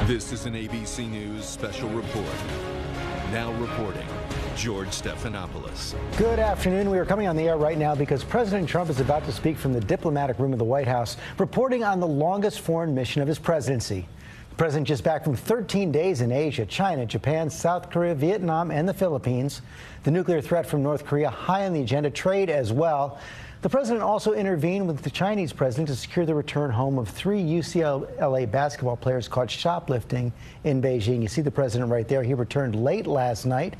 This is an ABC News special report. Now reporting, George Stephanopoulos. Good afternoon. We are coming on the air right now because President Trump is about to speak from the diplomatic room of the White House, reporting on the longest foreign mission of his presidency. The president just back from 13 days in Asia, China, Japan, South Korea, Vietnam, and the Philippines. The nuclear threat from North Korea high on the agenda, trade as well. The president also intervened with the Chinese president to secure the return home of 3 UCLA basketball players caught shoplifting in Beijing. You see the president right there. He returned late last night,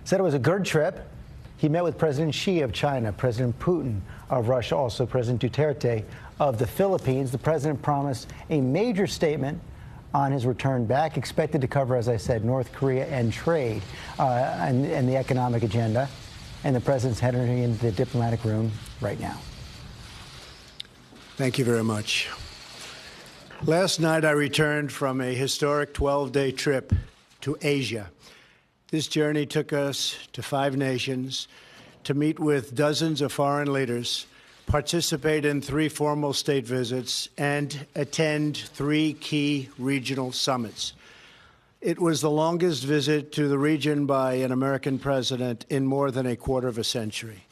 said it was a good trip. He met with President Xi of China, President Putin of Russia, also President Duterte of the Philippines. The president promised a major statement on his return back, expected to cover, as I said, North Korea and trade and the economic agenda. And the president's heading into the diplomatic room right now. Thank you very much. Last night, I returned from a historic 12-day trip to Asia. This journey took us to 5 nations to meet with dozens of foreign leaders, participate in 3 formal state visits, and attend 3 key regional summits. It was the longest visit to the region by an American president in more than a quarter of a century.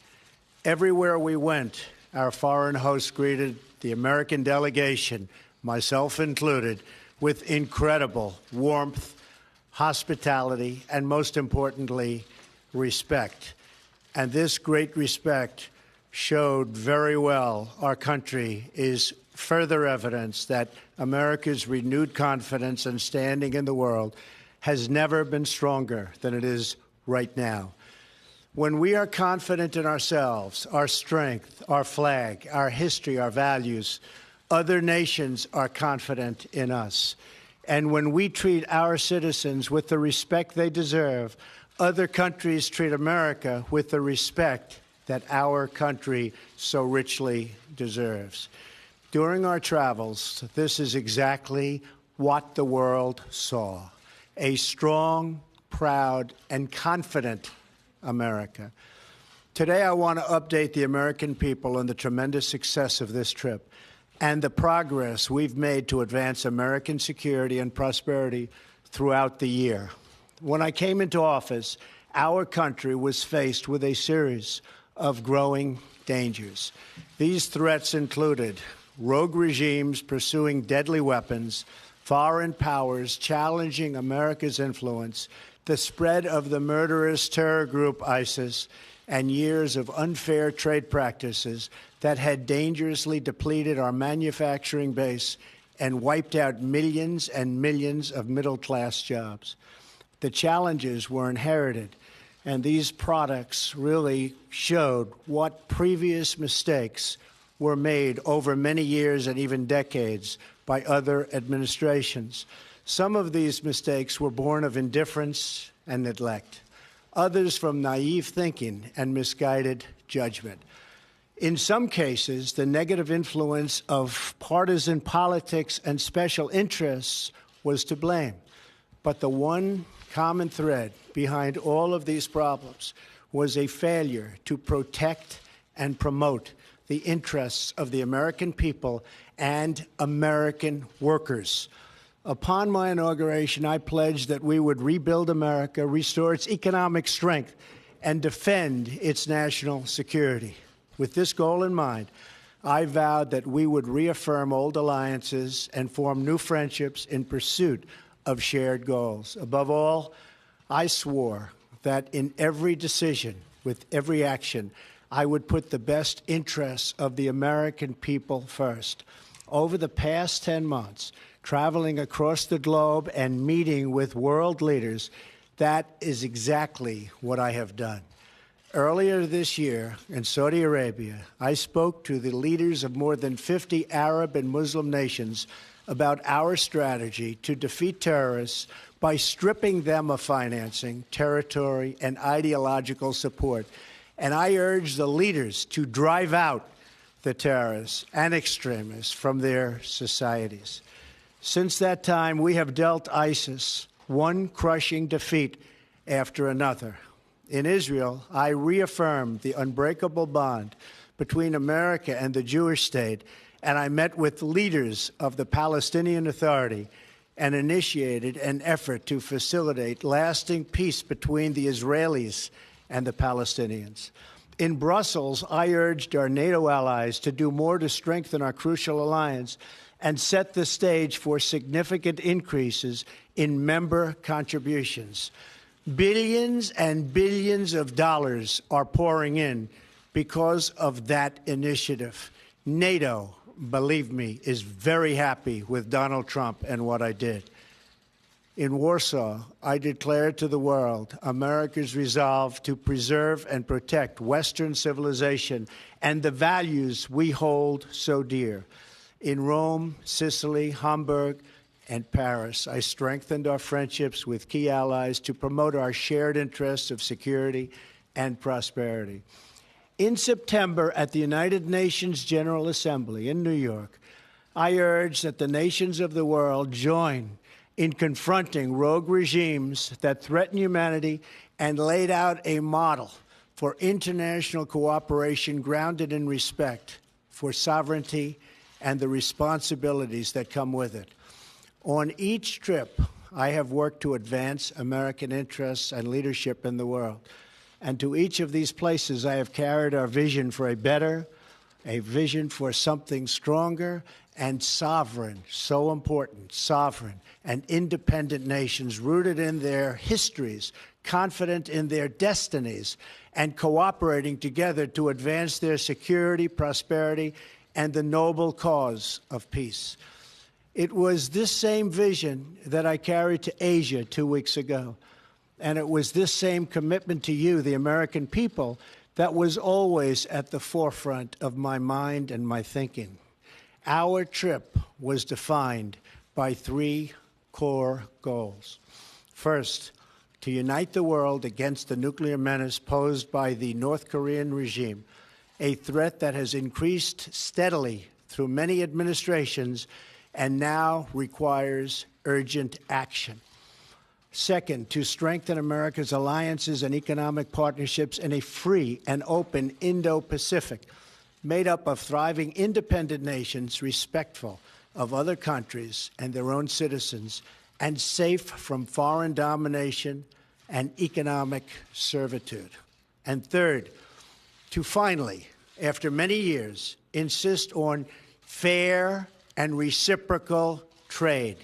Everywhere we went, our foreign hosts greeted the American delegation, myself included, with incredible warmth, hospitality, and most importantly, respect. And this great respect showed very well our country is further evidence that America's renewed confidence and standing in the world has never been stronger than it is right now. When we are confident in ourselves, our strength, our flag, our history, our values, other nations are confident in us. And when we treat our citizens with the respect they deserve, other countries treat America with the respect that our country so richly deserves. During our travels, this is exactly what the world saw: a strong, proud, and confident America. Today, I want to update the American people on the tremendous success of this trip and the progress we've made to advance American security and prosperity throughout the year. When I came into office, our country was faced with a series of growing dangers. These threats included rogue regimes pursuing deadly weapons, foreign powers challenging America's influence, the spread of the murderous terror group ISIS, and years of unfair trade practices that had dangerously depleted our manufacturing base and wiped out millions and millions of middle-class jobs. The challenges were inherited, and these products really showed what previous mistakes were made over many years and even decades by other administrations. Some of these mistakes were born of indifference and neglect, others from naive thinking and misguided judgment. In some cases, the negative influence of partisan politics and special interests was to blame. But the one common thread behind all of these problems was a failure to protect and promote the interests of the American people and American workers. Upon my inauguration, I pledged that we would rebuild America, restore its economic strength, and defend its national security. With this goal in mind, I vowed that we would reaffirm old alliances and form new friendships in pursuit of shared goals. Above all, I swore that in every decision, with every action, I would put the best interests of the American people first. Over the past 10 months, traveling across the globe and meeting with world leaders, that is exactly what I have done. Earlier this year in Saudi Arabia, I spoke to the leaders of more than 50 Arab and Muslim nations about our strategy to defeat terrorists by stripping them of financing, territory, and ideological support. And I urge the leaders to drive out the terrorists and extremists from their societies. Since that time, we have dealt ISIS one crushing defeat after another. In Israel, I reaffirmed the unbreakable bond between America and the Jewish state, and I met with leaders of the Palestinian Authority and initiated an effort to facilitate lasting peace between the Israelis and the Palestinians. In Brussels, I urged our NATO allies to do more to strengthen our crucial alliance and set the stage for significant increases in member contributions. Billions and billions of dollars are pouring in because of that initiative. NATO, believe me, is very happy with Donald Trump and what I did. In Warsaw, I declared to the world America's resolve to preserve and protect Western civilization and the values we hold so dear. In Rome, Sicily, Hamburg, and Paris, I strengthened our friendships with key allies to promote our shared interests of security and prosperity. In September, at the United Nations General Assembly in New York, I urged that the nations of the world join in confronting rogue regimes that threaten humanity and laid out a model for international cooperation grounded in respect for sovereignty and the responsibilities that come with it. On each trip, I have worked to advance American interests and leadership in the world. And to each of these places, I have carried our vision for a better, a vision for something stronger and sovereign, so important, sovereign and independent nations rooted in their histories, confident in their destinies, and cooperating together to advance their security, prosperity, and the noble cause of peace. It was this same vision that I carried to Asia 2 weeks ago. And it was this same commitment to you, the American people, that was always at the forefront of my mind and my thinking. Our trip was defined by 3 core goals. First, to unite the world against the nuclear menace posed by the North Korean regime, a threat that has increased steadily through many administrations and now requires urgent action. Second, to strengthen America's alliances and economic partnerships in a free and open Indo-Pacific, made up of thriving independent nations respectful of other countries and their own citizens, and safe from foreign domination and economic servitude. And third, to finally, after many years, insist on fair and reciprocal trade.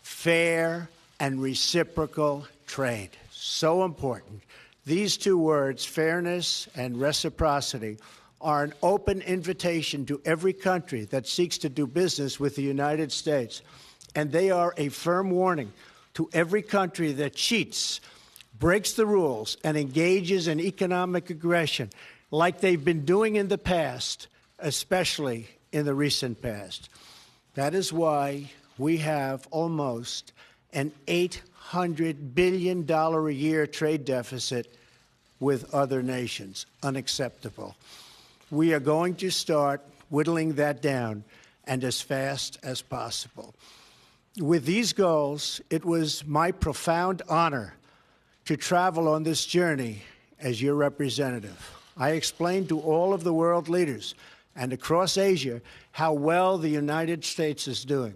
Fair and reciprocal trade. So important. These 2 words, fairness and reciprocity, are an open invitation to every country that seeks to do business with the United States. And they are a firm warning to every country that cheats, breaks the rules, and engages in economic aggression like they've been doing in the past, especially in the recent past. That is why we have almost an $800 billion a year trade deficit with other nations. Unacceptable. We are going to start whittling that down, and as fast as possible. With these goals, it was my profound honor to travel on this journey as your representative. I explained to all of the world leaders and across Asia how well the United States is doing.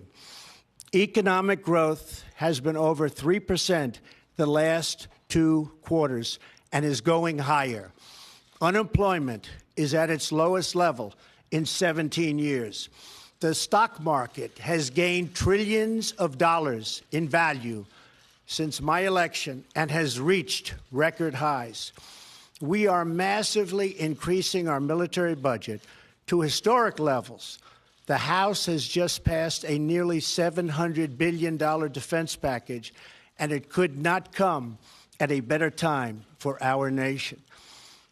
Economic growth has been over 3% the last 2 quarters and is going higher. Unemployment is at its lowest level in 17 years. The stock market has gained trillions of dollars in value since my election and has reached record highs. We are massively increasing our military budget to historic levels. The House has just passed a nearly $700 billion defense package, and it could not come at a better time for our nation.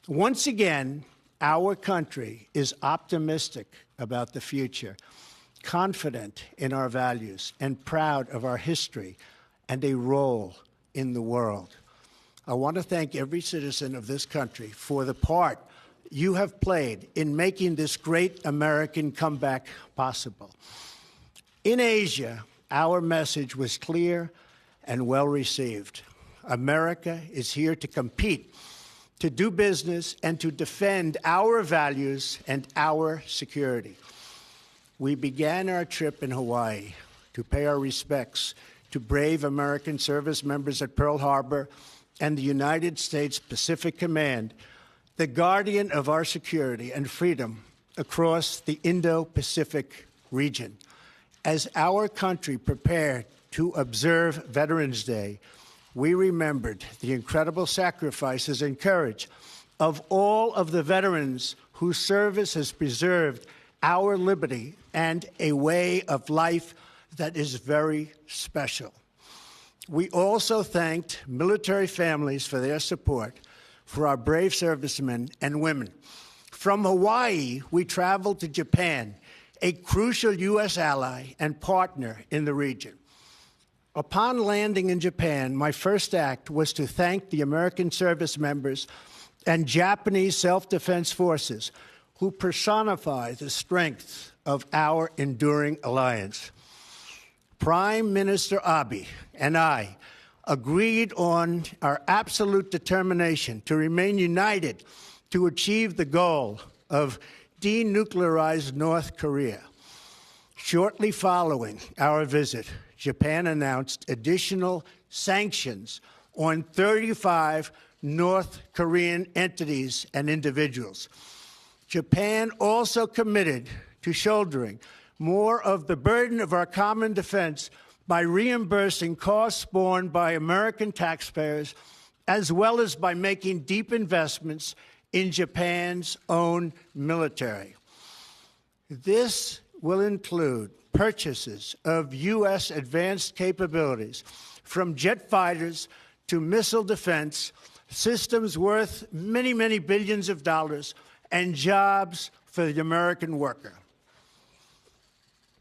Once again, our country is optimistic about the future, confident in our values, and proud of our history and a role in the world. I want to thank every citizen of this country for the part you have played in making this great American comeback possible. In Asia, our message was clear and well received. America is here to compete, to do business, and to defend our values and our security. We began our trip in Hawaii, to pay our respects to brave American service members at Pearl Harbor and the United States Pacific Command, the guardian of our security and freedom across the Indo-Pacific region. As our country prepared to observe Veterans Day, we remembered the incredible sacrifices and courage of all of the veterans whose service has preserved our liberty and a way of life that is very special. We also thanked military families for their support for our brave servicemen and women. From Hawaii, we traveled to Japan, a crucial U.S. ally and partner in the region. Upon landing in Japan, my first act was to thank the American service members and Japanese self-defense forces who personify the strength of our enduring alliance. Prime Minister Abe and I agreed on our absolute determination to remain united to achieve the goal of denuclearized North Korea. Shortly following our visit, Japan announced additional sanctions on 35 North Korean entities and individuals. Japan also committed to shouldering more of the burden of our common defense by reimbursing costs borne by American taxpayers, as well as by making deep investments in Japan's own military. This will include purchases of U.S. advanced capabilities, from jet fighters to missile defense, systems worth many, many billions of dollars, and jobs for the American worker.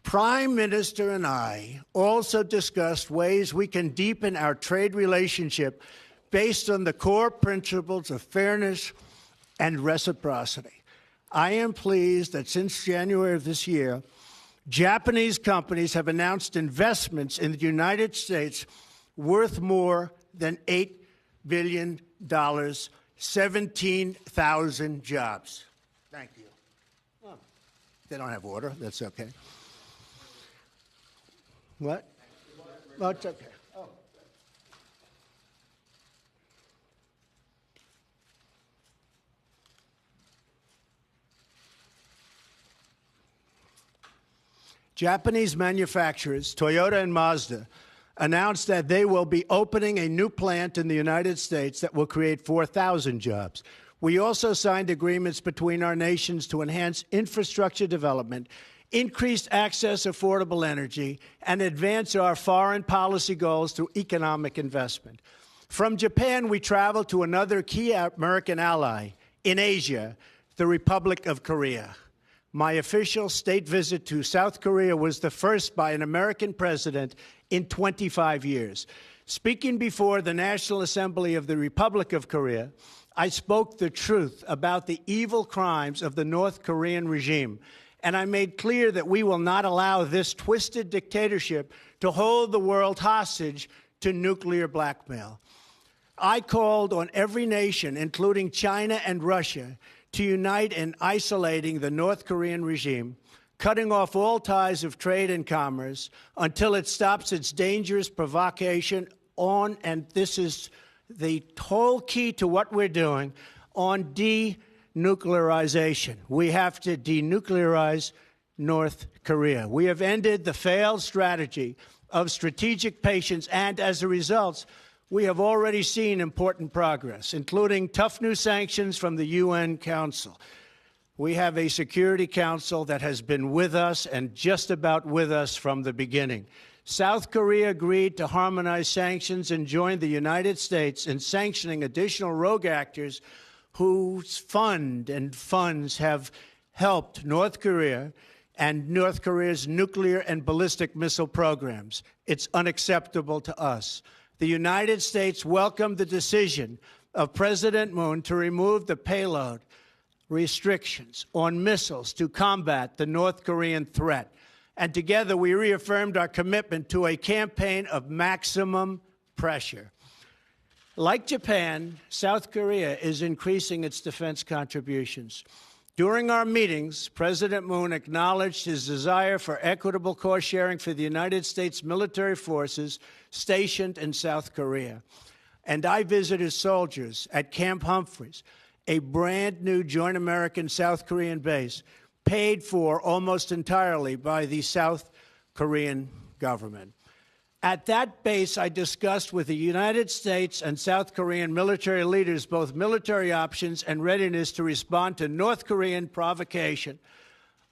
Prime Minister and I also discussed ways we can deepen our trade relationship based on the core principles of fairness and reciprocity. I am pleased that since January of this year, Japanese companies have announced investments in the United States worth more than $8 billion, 17,000 jobs. Thank you. Oh, they don't have water. That's okay. What? Oh, it's okay. Oh. Japanese manufacturers, Toyota and Mazda, announced that they will be opening a new plant in the United States that will create 4,000 jobs. We also signed agreements between our nations to enhance infrastructure development, increase access to affordable energy, and advance our foreign policy goals through economic investment. From Japan, we traveled to another key American ally in Asia, the Republic of Korea. My official state visit to South Korea was the first by an American president in 25 years. Speaking before the National Assembly of the Republic of Korea, I spoke the truth about the evil crimes of the North Korean regime, and I made clear that we will not allow this twisted dictatorship to hold the world hostage to nuclear blackmail. I called on every nation, including China and Russia, to unite in isolating the North Korean regime, cutting off all ties of trade and commerce until it stops its dangerous provocation on, and this is the whole key to what we're doing, on denuclearization. We have to denuclearize North Korea. We have ended the failed strategy of strategic patience, and as a result, we have already seen important progress, including tough new sanctions from the UN Council. We have a Security Council that has been with us and just about with us from the beginning. South Korea agreed to harmonize sanctions and joined the United States in sanctioning additional rogue actors whose funds have helped North Korea and North Korea's nuclear and ballistic missile programs. It's unacceptable to us. The United States welcomed the decision of President Moon to remove the payload restrictions on missiles to combat the North Korean threat. And together we reaffirmed our commitment to a campaign of maximum pressure. Like Japan, South Korea is increasing its defense contributions. During our meetings, President Moon acknowledged his desire for equitable cost sharing for the United States military forces stationed in South Korea. And I visited soldiers at Camp Humphreys, a brand new joint American-South Korean base, paid for almost entirely by the South Korean government. At that base, I discussed with the United States and South Korean military leaders both military options and readiness to respond to North Korean provocation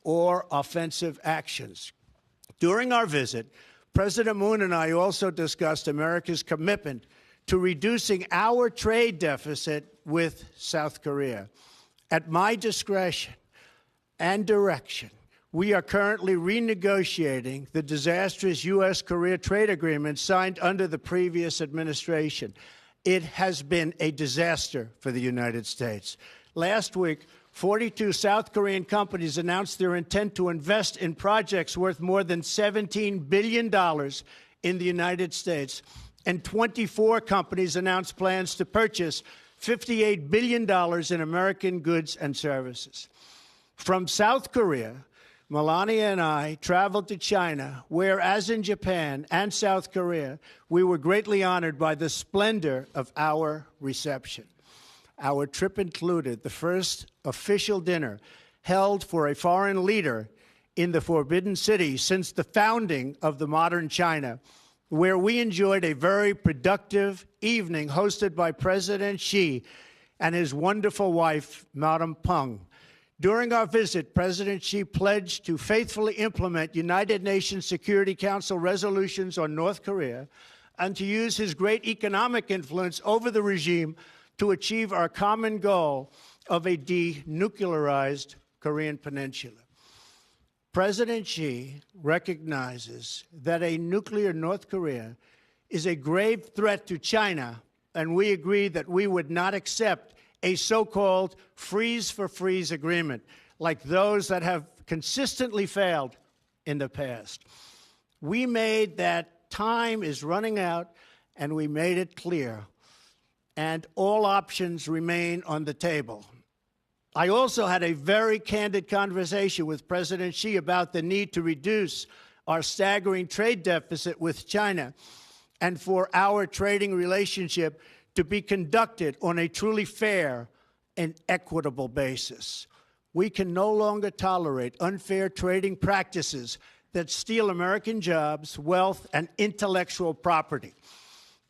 or offensive actions. During our visit, President Moon and I also discussed America's commitment to reducing our trade deficit with South Korea. At my discretion and direction, we are currently renegotiating the disastrous U.S.-Korea trade agreement signed under the previous administration. It has been a disaster for the United States. Last week, 42 South Korean companies announced their intent to invest in projects worth more than $17 billion in the United States, and 24 companies announced plans to purchase $58 billion in American goods and services. From South Korea, Melania and I traveled to China, where, as in Japan and South Korea, we were greatly honored by the splendor of our reception. Our trip included the first official dinner held for a foreign leader in the Forbidden City since the founding of the modern China, where we enjoyed a very productive evening hosted by President Xi and his wonderful wife, Madame Peng. During our visit, President Xi pledged to faithfully implement United Nations Security Council resolutions on North Korea and to use his great economic influence over the regime to achieve our common goal of a denuclearized Korean peninsula. President Xi recognizes that a nuclear North Korea is a grave threat to China, and we agree that we would not accept a so-called freeze-for-freeze agreement like those that have consistently failed in the past. We made that time is running out, and we made it clear, and all options remain on the table. I also had a very candid conversation with President Xi about the need to reduce our staggering trade deficit with China and for our trading relationship to be conducted on a truly fair and equitable basis. We can no longer tolerate unfair trading practices that steal American jobs, wealth, and intellectual property.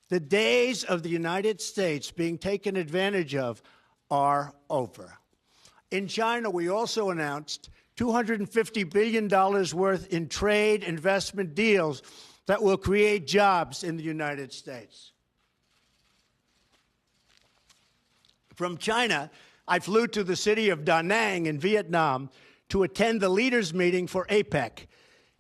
The days of the United States being taken advantage of are over. In China, we also announced $250 billion worth in trade investment deals that will create jobs in the United States. From China, I flew to the city of Da Nang in Vietnam to attend the leaders' meeting for APEC,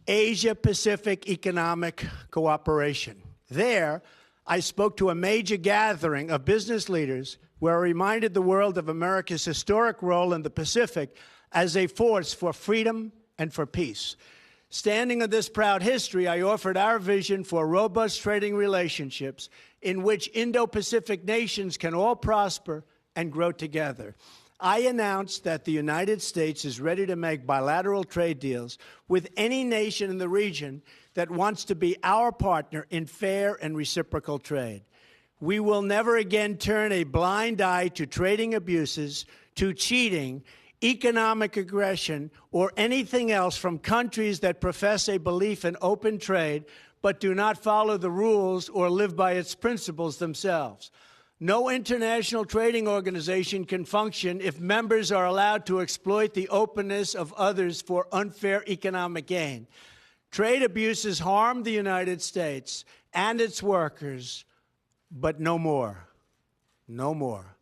Asia-Pacific Economic Cooperation. There, I spoke to a major gathering of business leaders where I reminded the world of America's historic role in the Pacific as a force for freedom and for peace. Standing on this proud history, I offered our vision for robust trading relationships in which Indo-Pacific nations can all prosper and grow together. I announced that the United States is ready to make bilateral trade deals with any nation in the region that wants to be our partner in fair and reciprocal trade. We will never again turn a blind eye to trading abuses, to cheating, economic aggression, or anything else from countries that profess a belief in open trade but do not follow the rules or live by its principles themselves. No international trading organization can function if members are allowed to exploit the openness of others for unfair economic gain. Trade abuses harm the United States and its workers, but no more. No more.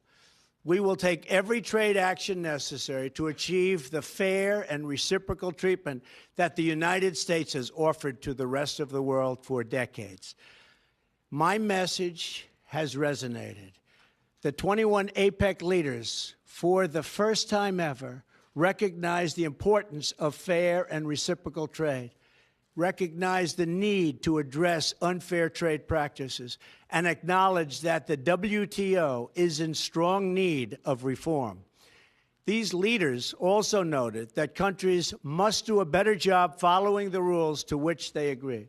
We will take every trade action necessary to achieve the fair and reciprocal treatment that the United States has offered to the rest of the world for decades. My message has resonated. The 21 APEC leaders, for the first time ever, recognized the importance of fair and reciprocal trade, recognized the need to address unfair trade practices, and acknowledged that the WTO is in strong need of reform. These leaders also noted that countries must do a better job following the rules to which they agree.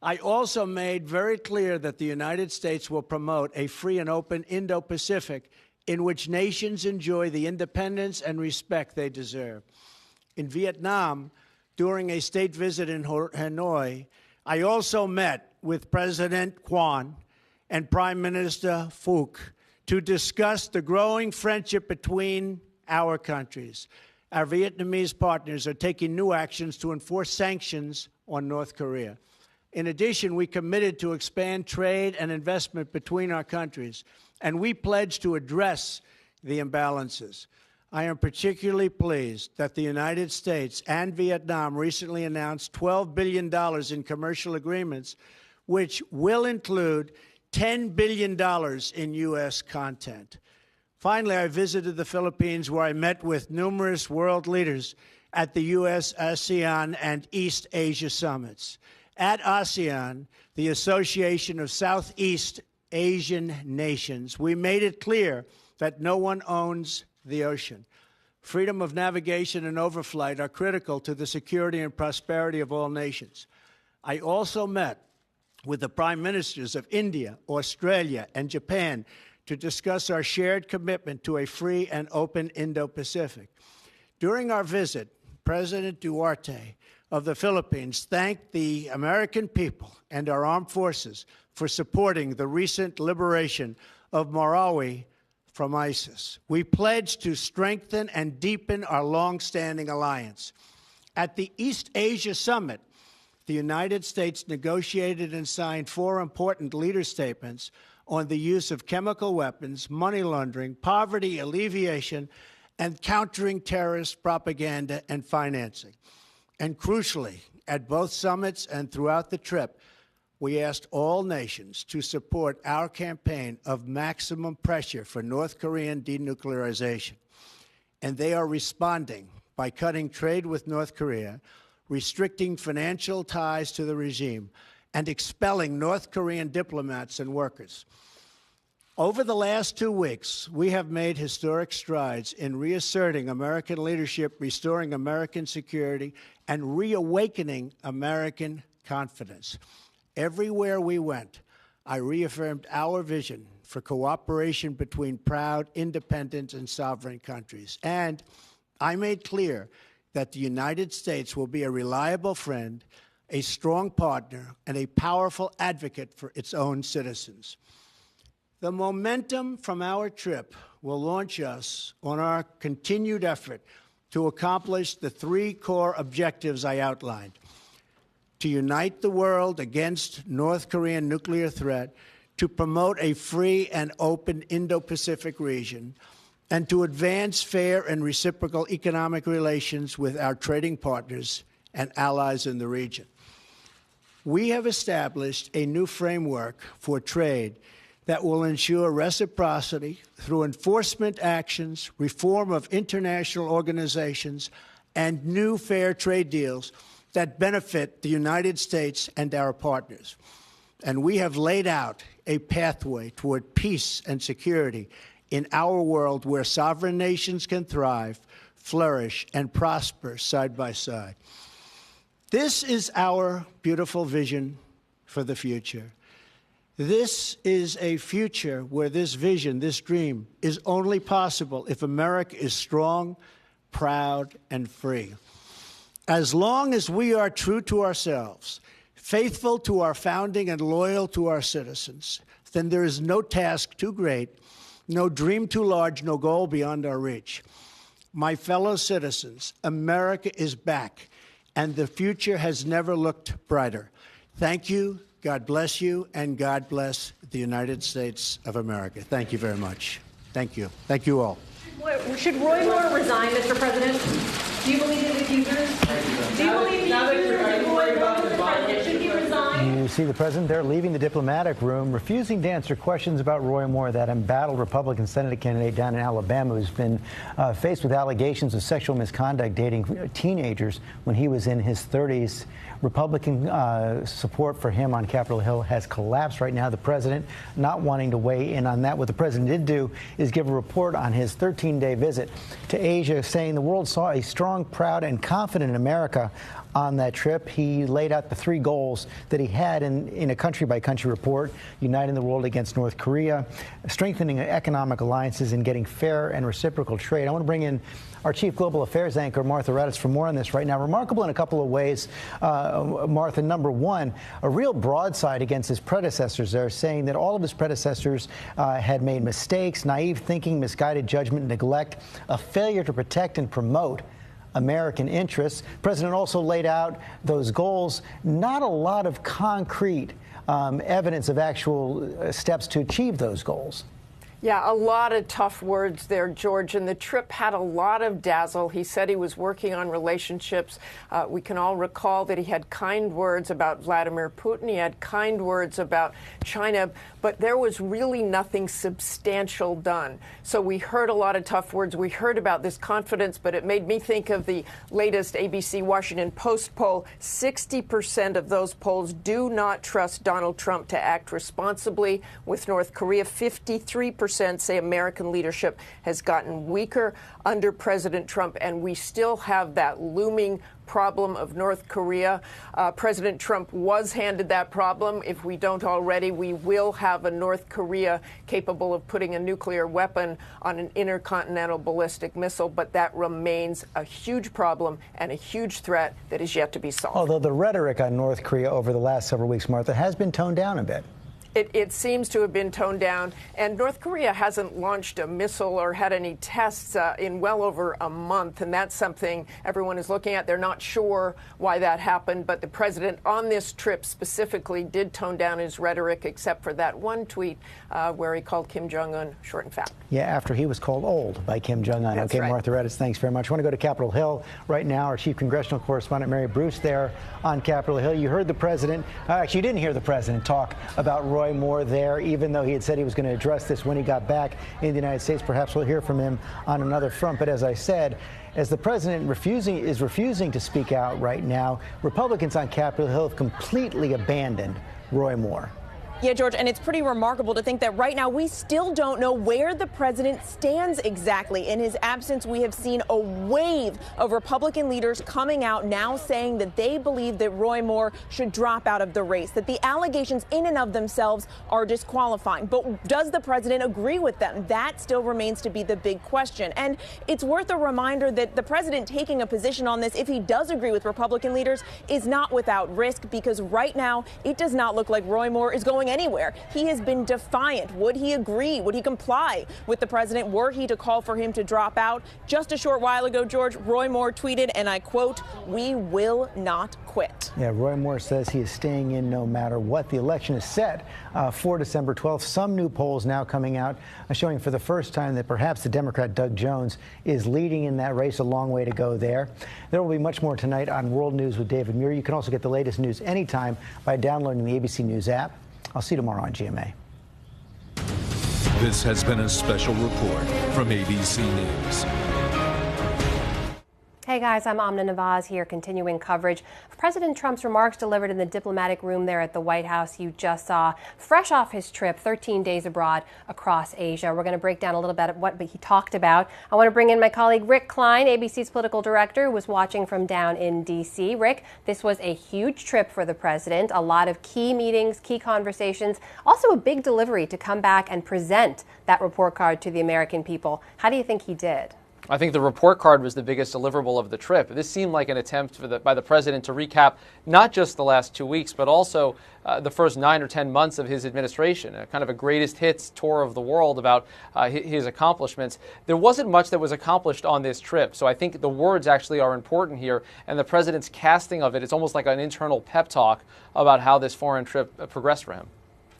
I also made very clear that the United States will promote a free and open Indo-Pacific in which nations enjoy the independence and respect they deserve. In Vietnam, during a state visit in Hanoi, I also met with President Quan and Prime Minister Phuc to discuss the growing friendship between our countries. Our Vietnamese partners are taking new actions to enforce sanctions on North Korea. In addition, we committed to expand trade and investment between our countries, and we pledged to address the imbalances. I am particularly pleased that the United States and Vietnam recently announced $12 billion in commercial agreements, which will include $10 billion in U.S. content. Finally, I visited the Philippines, where I met with numerous world leaders at the U.S., ASEAN, and East Asia summits. At ASEAN, the Association of Southeast Asian Nations, we made it clear that no one owns the ocean. Freedom of navigation and overflight are critical to the security and prosperity of all nations. I also met with the prime ministers of India, Australia, and Japan to discuss our shared commitment to a free and open Indo-Pacific. During our visit, President Duterte of the Philippines thanked the American people and our armed forces for supporting the recent liberation of Marawi from ISIS. We pledged to strengthen and deepen our long-standing alliance. At the East Asia Summit, the United States negotiated and signed 4 important leader statements on the use of chemical weapons, money laundering, poverty alleviation, and countering terrorist propaganda and financing. And crucially, at both summits and throughout the trip, we asked all nations to support our campaign of maximum pressure for North Korean denuclearization. And they are responding by cutting trade with North Korea, restricting financial ties to the regime, and expelling North Korean diplomats and workers. Over the last 2 weeks, we have made historic strides in reasserting American leadership, restoring American security, and reawakening American confidence. Everywhere we went, I reaffirmed our vision for cooperation between proud, independent, and sovereign countries. And I made clear that the United States will be a reliable friend, a strong partner, and a powerful advocate for its own citizens. The momentum from our trip will launch us on our continued effort to accomplish the 3 core objectives I outlined: to unite the world against North Korean nuclear threat, to promote a free and open Indo-Pacific region, and to advance fair and reciprocal economic relations with our trading partners and allies in the region. We have established a new framework for trade that will ensure reciprocity through enforcement actions, reform of international organizations, and new fair trade deals that benefit the United States and our partners. And we have laid out a pathway toward peace and security in our world where sovereign nations can thrive, flourish, and prosper side by side. This is our beautiful vision for the future. This is a future where this vision, this dream, is only possible if America is strong, proud, and free. As long as we are true to ourselves, faithful to our founding, and loyal to our citizens, then there is no task too great, no dream too large, no goal beyond our reach. My fellow citizens, America is back, and the future has never looked brighter. Thank you. God bless you, and God bless the United States of America. Thank you very much. Thank you. Thank you all. Should Roy Moore resign, Mr. President? Do you believe his accusers? Do you believe the accusers of Roy Moore, Mr. President? Should he resign? You see the president there leaving the diplomatic room, refusing to answer questions about Roy Moore, that embattled Republican Senate candidate down in Alabama who's been faced with allegations of sexual misconduct dating teenagers when he was in his 30s. Republican support for him on Capitol Hill has collapsed right now. The president not wanting to weigh in on that. What the president did do is give a report on his 13-day visit to Asia, saying the world saw a strong, proud, and confident America on that trip. He laid out the 3 goals that he had in a country-by-country report: uniting the world against North Korea, strengthening economic alliances, and getting fair and reciprocal trade. I want to bring in our chief global affairs anchor, Martha Raddatz, for more on this right now. Remarkable in a couple of ways, Martha. Number one, a real broadside against his predecessors there, saying that all of his predecessors had made mistakes, naive thinking, misguided judgment, neglect, a failure to protect and promote American interests. The president also laid out those goals. Not a lot of concrete evidence of actual steps to achieve those goals. Yeah, a lot of tough words there, George, and the trip had a lot of dazzle. He said he was working on relationships. We can all recall that he had kind words about Vladimir Putin. He had kind words about China, but there was really nothing substantial done. So we heard a lot of tough words. We heard about this confidence, but it made me think of the latest ABC Washington Post poll. 60% of those polls do not trust Donald Trump to act responsibly with North Korea. 53% say American leadership has gotten weaker under President Trump, and we still have that looming problem of North Korea. President Trump was handed that problem. If we don't already, we will have a North Korea capable of putting a nuclear weapon on an intercontinental ballistic missile, but that remains a huge problem and a huge threat that is yet to be solved. Although the rhetoric on North Korea over the last several weeks, Martha, has been toned down a bit. It seems to have been toned down, and North Korea hasn't launched a missile or had any tests in well over a month, and that's something everyone is looking at. They're not sure why that happened, but the president on this trip specifically did tone down his rhetoric, except for that one tweet where he called Kim Jong-un short and fat. Yeah, after he was called old by Kim Jong-un. That's okay, right. Martha Raddatz, thanks very much. I want to go to Capitol Hill right now. Our chief congressional correspondent, Mary Bruce, there on Capitol Hill. You heard the president, actually, you didn't hear the president talk about Roy Moore there, even though he had said he was going to address this when he got back in the United States. Perhaps we'll hear from him on another front. But as I said, as the president is refusing to speak out right now, Republicans on Capitol Hill have completely abandoned Roy Moore. Yeah, George, and it's pretty remarkable to think that right now we still don't know where the president stands exactly. In his absence, we have seen a wave of Republican leaders coming out now saying that they believe that Roy Moore should drop out of the race, that the allegations in and of themselves are disqualifying. But does the president agree with them? That still remains to be the big question. And it's worth a reminder that the president taking a position on this, if he does agree with Republican leaders, is not without risk, because right now it does not look like Roy Moore is going anywhere. He has been defiant. Would he agree? Would he comply with the president were he to call for him to drop out? Just a short while ago, George, Roy Moore tweeted, and I quote, "We will not quit." Yeah, Roy Moore says he is staying in no matter what. The election is set for December 12th. Some new polls now coming out showing for the first time that perhaps the Democrat Doug Jones is leading in that race. A long way to go there. There will be much more tonight on World News with David Muir. You can also get the latest news anytime by downloading the ABC News app. I'll see you tomorrow on GMA. This has been a special report from ABC News. Hey guys, I'm Amna Nawaz here, continuing coverage of President Trump's remarks delivered in the diplomatic room there at the White House. You just saw, fresh off his trip, 13 days abroad across Asia. We're going to break down a little bit of what he talked about. I want to bring in my colleague Rick Klein, ABC's political director, who was watching from down in D.C. Rick, this was a huge trip for the president, a lot of key meetings, key conversations, also a big delivery to come back and present that report card to the American people. How do you think he did? I think the report card was the biggest deliverable of the trip. This seemed like an attempt by the president to recap not just the last 2 weeks, but also the first 9 or 10 months of his administration, kind of a greatest hits tour of the world about his accomplishments. There wasn't much that was accomplished on this trip, so I think the words actually are important here, and the president's casting of it, it's almost like an internal pep talk about how this foreign trip progressed for him.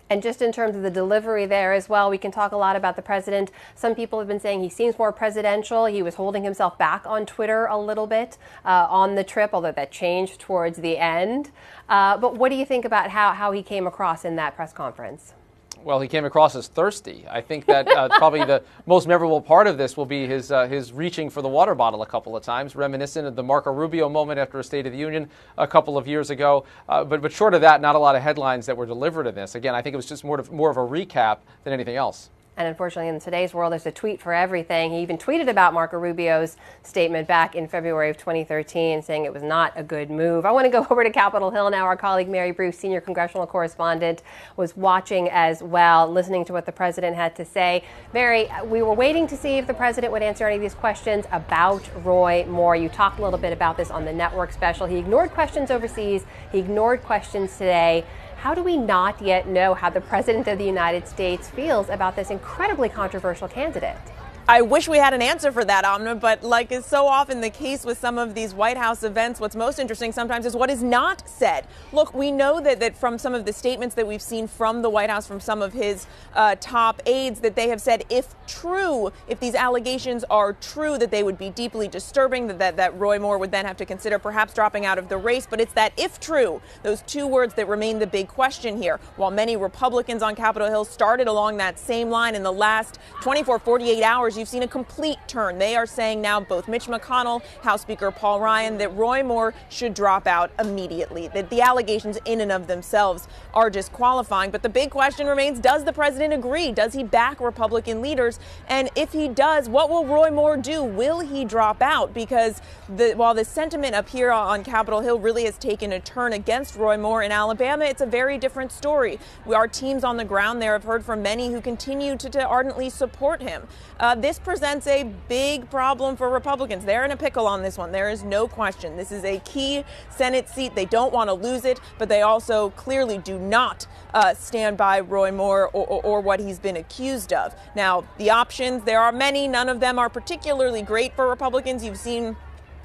And just in terms of the delivery there as well, we can talk a lot about the president. Some people have been saying he seems more presidential. He was holding himself back on Twitter a little bit on the trip, although that changed towards the end. But what do you think about how he came across in that press conference? Well, he came across as thirsty. I think that probably the most memorable part of this will be his reaching for the water bottle a couple of times, reminiscent of the Marco Rubio moment after a State of the Union a couple of years ago. But short of that, not a lot of headlines that were delivered in this. Again, I think it was just more of a recap than anything else. And unfortunately, in today's world, there's a tweet for everything. He even tweeted about Marco Rubio's statement back in February of 2013, saying it was not a good move. I want to go over to Capitol Hill now. Our colleague Mary Bruce, senior congressional correspondent, was watching as well, listening to what the president had to say. Mary, we were waiting to see if the president would answer any of these questions about Roy Moore. You talked a little bit about this on the network special. He ignored questions overseas. He ignored questions today. How do we not yet know how the President of the United States feels about this incredibly controversial candidate? I wish we had an answer for that, Amna, but like is so often the case with some of these White House events, what's most interesting sometimes is what is not said. Look, we know that from some of the statements that we've seen from the White House, from some of his top aides, that they have said, if true, if these allegations are true, that they would be deeply disturbing, that Roy Moore would then have to consider perhaps dropping out of the race. But it's that if true, those two words that remain the big question here. While many Republicans on Capitol Hill started along that same line in the last 24, 48 hours, you've seen a complete turn. They are saying now, both Mitch McConnell, House Speaker Paul Ryan, that Roy Moore should drop out immediately, that the allegations in and of themselves are disqualifying. But the big question remains, does the president agree? Does he back Republican leaders? And if he does, what will Roy Moore do? Will he drop out? Because while the sentiment up here on Capitol Hill really has taken a turn against Roy Moore in Alabama, it's a very different story. Our teams on the ground there have heard from many who continue to ardently support him. This presents a big problem for Republicans. They're in a pickle on this one. There is no question. This is a key Senate seat. They don't want to lose it, but they also clearly do not stand by Roy Moore or what he's been accused of. Now, the options, there are many. None of them are particularly great for Republicans. You've seen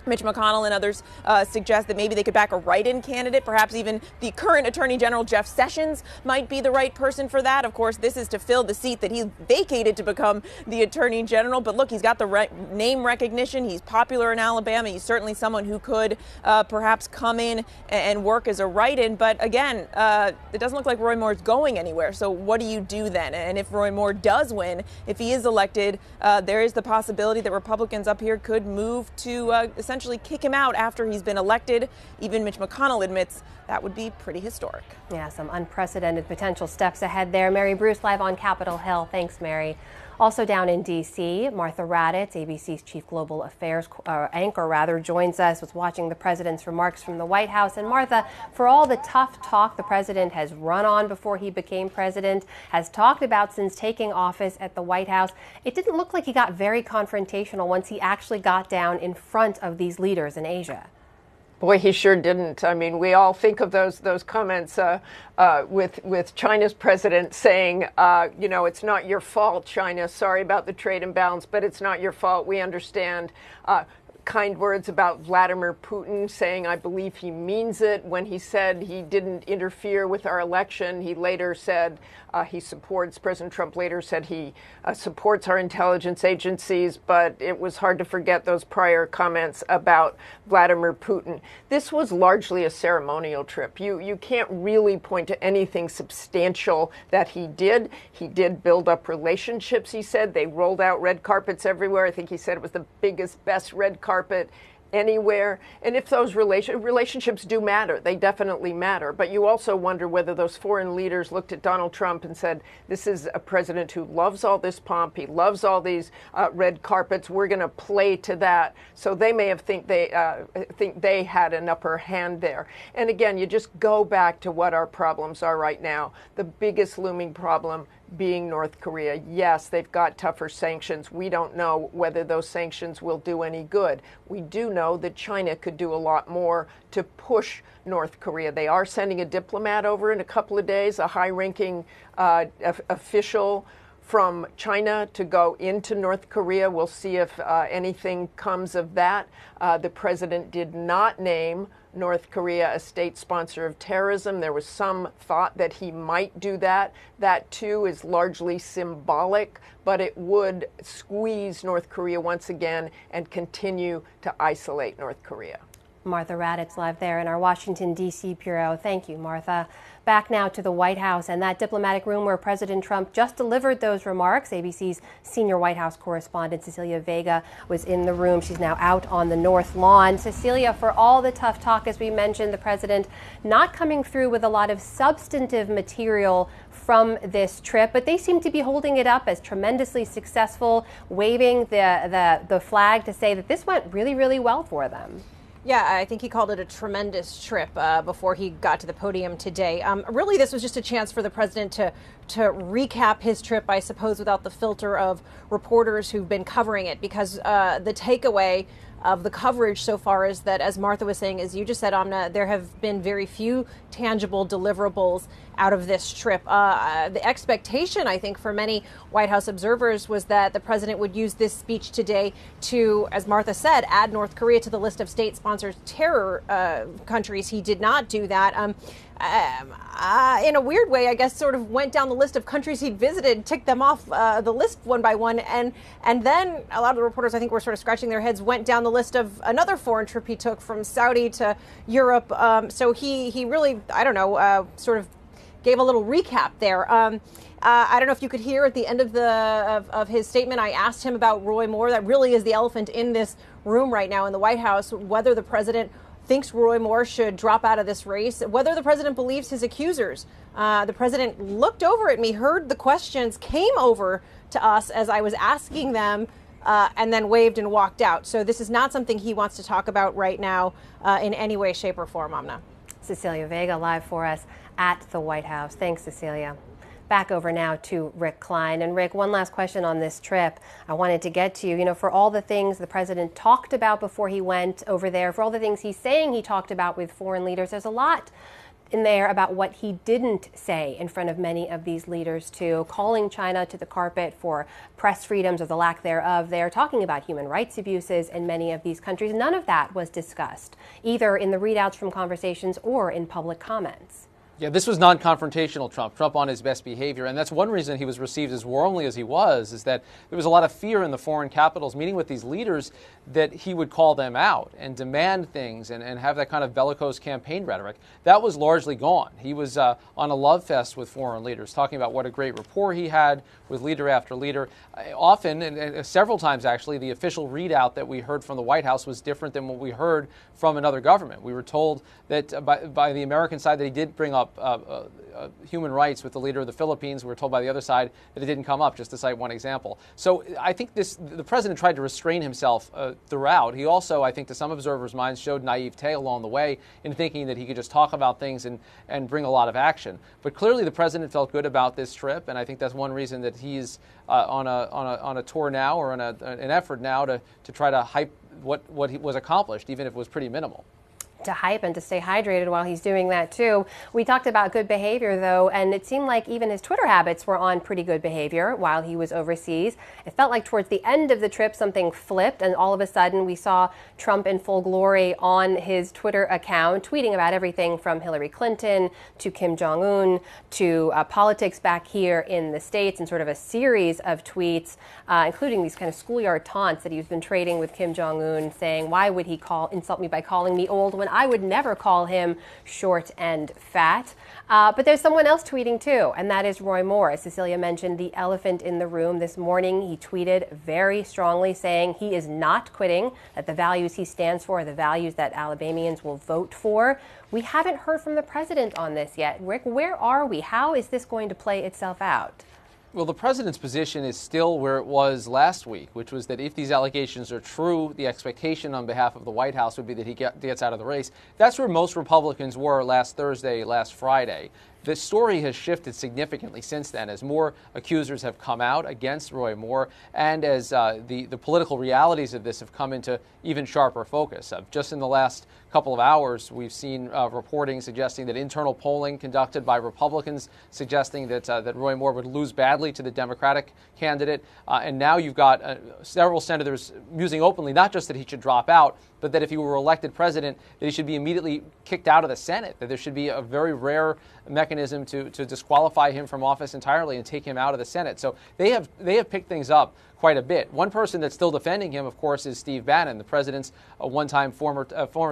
Mitch McConnell and others suggest that maybe they could back a write-in candidate. Perhaps even the current Attorney General Jeff Sessions might be the right person for that. Of course, this is to fill the seat that he vacated to become the Attorney General. But look, he's got the name recognition. He's popular in Alabama. He's certainly someone who could perhaps come in and work as a write-in. But again, it doesn't look like Roy Moore's going anywhere. So what do you do then? And if Roy Moore does win, if he is elected, there is the possibility that Republicans up here could move to essentially kick him out after he's been elected. Even Mitch McConnell admits that would be pretty historic. Yeah, some unprecedented potential steps ahead there. Mary Bruce live on Capitol Hill. Thanks, Mary. Also down in D.C., Martha Raddatz, ABC's chief global affairs anchor, joins us, was watching the president's remarks from the White House. And Martha, for all the tough talk the president has run on before he became president, has talked about since taking office at the White House, it didn't look like he got very confrontational once he actually got down in front of these leaders in Asia. Boy, he sure didn't. I mean, we all think of those comments with China's president saying, it's not your fault, China. Sorry about the trade imbalance, but it's not your fault. We understand. Kind words about Vladimir Putin, saying, I believe he means it. When he said he didn't interfere with our election, he later said President Trump later said he supports our intelligence agencies, but it was hard to forget those prior comments about Vladimir Putin. This was largely a ceremonial trip. You can't really point to anything substantial that he did. He did build up relationships, he said. They rolled out red carpets everywhere. I think he said it was the biggest, best red carpet anywhere. And if those relationships do matter, they definitely matter. But you also wonder whether those foreign leaders looked at Donald Trump and said, this is a president who loves all this pomp. He loves all these red carpets. We're going to play to that. So they may have think they had an upper hand there. And again, you just go back to what our problems are right now. The biggest looming problem being North Korea. Yes, they've got tougher sanctions. We don't know whether those sanctions will do any good. We do know that China could do a lot more to push North Korea. They are sending a diplomat over in a couple of days, a high-ranking official from China to go into North Korea. We'll see if anything comes of that. The president did not name North Korea a state sponsor of terrorism. There was some thought that he might do that. That, too, is largely symbolic, but it would squeeze North Korea once again and continue to isolate North Korea. Martha Raddatz live there in our Washington, D.C. bureau. Thank you, Martha. Back now to the White House and that diplomatic room where President Trump just delivered those remarks. ABC's senior White House correspondent Cecilia Vega was in the room. She's now out on the North Lawn. Cecilia, for all the tough talk, as we mentioned, the president not coming through with a lot of substantive material from this trip, but they seem to be holding it up as tremendously successful, waving the flag to say that this went really, really well for them. Yeah, I think he called it a tremendous trip before he got to the podium today. Really, this was just a chance for the president to recap his trip, I suppose, without the filter of reporters who've been covering it, because the takeaway of the coverage so far is that, as Martha was saying, as you just said, Amna, there have been very few tangible deliverables out of this trip. The expectation, I think, for many White House observers was that the president would use this speech today to, as Martha said, add North Korea to the list of state-sponsored terror countries. He did not do that. In a weird way, I guess, sort of went down the list of countries he'd visited, ticked them off the list one by one, and then a lot of the reporters, I think, were sort of scratching their heads, went down the list of another foreign trip he took from Saudi to Europe. So he really, I don't know, sort of gave a little recap there. I don't know if you could hear at the end of his statement, I asked him about Roy Moore. That really is the elephant in this room right now in the White House, whether the president thinks Roy Moore should drop out of this race, whether the president believes his accusers. The president looked over at me, heard the questions, came over to us as I was asking them, and then waved and walked out. So this is not something he wants to talk about right now in any way, shape, or form, Amna. Cecilia Vega live for us at the White House. Thanks, Cecilia. Back over now to Rick Klein. And Rick, one last question on this trip I wanted to get to. You know, for all the things the president talked about before he went over there, for all the things he's saying he talked about with foreign leaders, there's a lot in there about what he didn't say in front of many of these leaders too, calling China to the carpet for press freedoms or the lack thereof. They're talking about human rights abuses in many of these countries. None of that was discussed, either in the readouts from conversations or in public comments. Yeah, this was non-confrontational Trump on his best behavior. And that's one reason he was received as warmly as he was, is that there was a lot of fear in the foreign capitals meeting with these leaders that he would call them out and demand things and have that kind of bellicose campaign rhetoric. That was largely gone. He was on a love fest with foreign leaders, talking about what a great rapport he had with leader after leader. Often, and several times actually, the official readout that we heard from the White House was different than what we heard from another government. We were told that by the American side that he did bring up human rights with the leader of the Philippines. We were told by the other side that it didn't come up, just to cite one example. So I think the president tried to restrain himself throughout. He also, I think, to some observers' minds, showed naivete along the way in thinking that he could just talk about things and bring a lot of action. But clearly the president felt good about this trip, and I think that's one reason that he's on a tour now, or on an effort now to try to hype what was accomplished, even if it was pretty minimal. To hype and to stay hydrated while he's doing that too. We talked about good behavior though, and it seemed like even his Twitter habits were on pretty good behavior while he was overseas. It felt like towards the end of the trip something flipped, and all of a sudden we saw Trump in full glory on his Twitter account, tweeting about everything from Hillary Clinton to Kim Jong-un to politics back here in the States, and sort of a series of tweets, including these kind of schoolyard taunts that he's been trading with Kim Jong-un, saying, why would he insult me by calling me old when I would never call him short and fat. But there's someone else tweeting too, and that is Roy Moore. As Cecilia mentioned, the elephant in the room this morning. He tweeted very strongly saying he is not quitting, that the values he stands for are the values that Alabamians will vote for. We haven't heard from the president on this yet. Rick, where are we? How is this going to play itself out? Well, the president's position is still where it was last week, which was that if these allegations are true, the expectation on behalf of the White House would be that he gets out of the race. That's where most Republicans were last Thursday, last Friday. The story has shifted significantly since then, as more accusers have come out against Roy Moore, and as the political realities of this have come into even sharper focus. Just in the last couple of hours, we've seen reporting suggesting that internal polling conducted by Republicans suggesting that Roy Moore would lose badly to the Democratic candidate. And now you've got several senators musing openly, not just that he should drop out, but that if he were elected president, that he should be immediately kicked out of the Senate, that there should be a very rare mechanism to disqualify him from office entirely and take him out of the Senate. So they have picked things up quite a bit. One person that's still defending him, of course, is Steve Bannon, the president's one-time former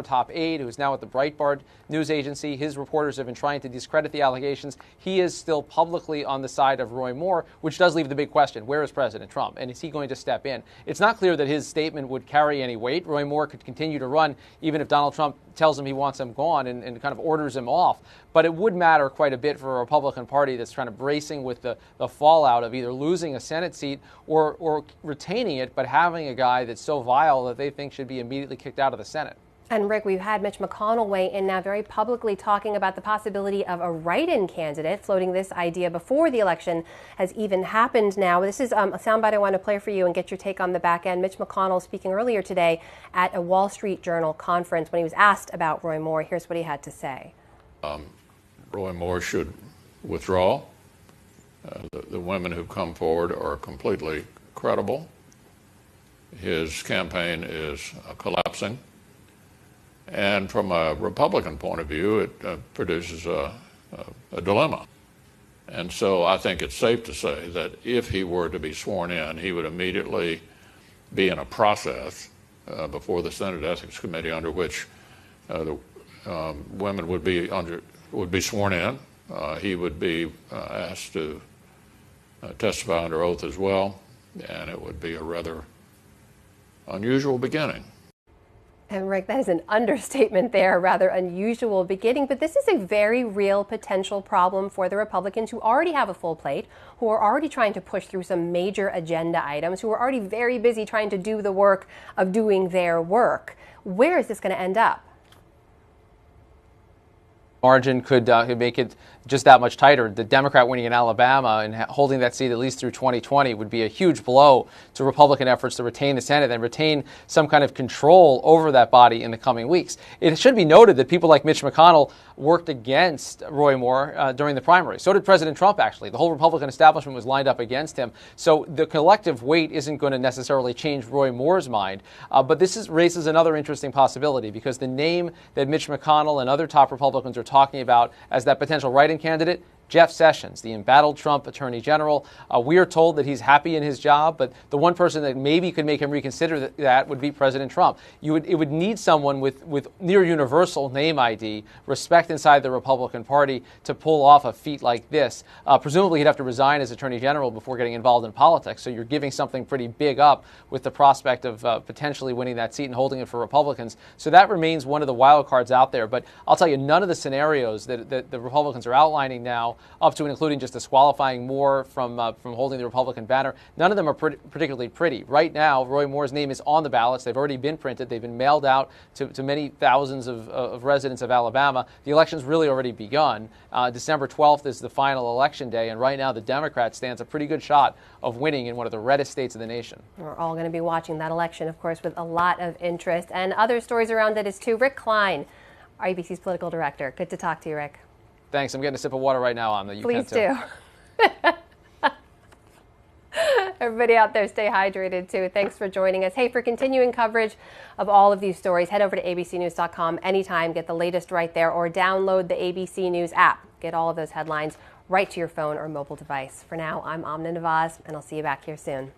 top aide who's now at the Breitbart news agency. His reporters have been trying to discredit the allegations. He is still publicly on the side of Roy Moore, which does leave the big question: where is President Trump, and is he going to step in? It's not clear that his statement would carry any weight. Roy Moore could continue to run even if Donald Trump tells him he wants him gone and kind of orders him off. But it would matter quite a bit for a Republican Party that's trying to bracing with the fallout of either losing a Senate seat or retaining it, but having a guy that's so vile that they think should be immediately kicked out of the Senate. And Rick, we've had Mitch McConnell weigh in now very publicly talking about the possibility of a write-in candidate, floating this idea before the election has even happened now. This is a soundbite I want to play for you and get your take on the back end. Mitch McConnell speaking earlier today at a Wall Street Journal conference when he was asked about Roy Moore. Here's what he had to say. Roy Moore should withdraw. The women who've come forward are completely credible. His campaign is collapsing. And from a Republican point of view, it produces a dilemma. And so I think it's safe to say that if he were to be sworn in, he would immediately be in a process before the Senate Ethics Committee under which the women would be sworn in. He would be asked to testify under oath as well, and it would be a rather unusual beginning. And Rick, that is an understatement there, a rather unusual beginning. But this is a very real potential problem for the Republicans who already have a full plate, who are already trying to push through some major agenda items, who are already very busy trying to do the work of doing their work. Where is this going to end up? Margin could make it just that much tighter. The Democrat winning in Alabama and holding that seat at least through 2020 would be a huge blow to Republican efforts to retain the Senate and retain some kind of control over that body in the coming weeks. It should be noted that people like Mitch McConnell worked against Roy Moore during the primary. So did President Trump, actually. The whole Republican establishment was lined up against him. So the collective weight isn't going to necessarily change Roy Moore's mind. But this raises another interesting possibility, because the name that Mitch McConnell and other top Republicans are talking about as that potential write-in candidate, Jeff Sessions, the embattled Trump Attorney General. We are told that he's happy in his job, but the one person that maybe could make him reconsider that would be President Trump. It would need someone with near universal name ID, respect inside the Republican Party to pull off a feat like this. Presumably he'd have to resign as Attorney General before getting involved in politics, so you're giving something pretty big up with the prospect of potentially winning that seat and holding it for Republicans. So that remains one of the wild cards out there. But I'll tell you, none of the scenarios that the Republicans are outlining now, up to and including just disqualifying Moore from holding the Republican banner, none of them are particularly pretty. Right now, Roy Moore's name is on the ballots. They've already been printed. They've been mailed out to many thousands of residents of Alabama. The election's really already begun. December 12th is the final election day, and right now the Democrat stands a pretty good shot of winning in one of the reddest states of the nation. We're all going to be watching that election, of course, with a lot of interest, and other stories around it is too. Rick Klein, our ABC's political director. Good to talk to you, Rick. Thanks. I'm getting a sip of water right now, Amna. You Please can do. Everybody out there, stay hydrated, too. Thanks for joining us. Hey, for continuing coverage of all of these stories, head over to abcnews.com anytime. Get the latest right there, or download the ABC News app. Get all of those headlines right to your phone or mobile device. For now, I'm Amna Nawaz, and I'll see you back here soon.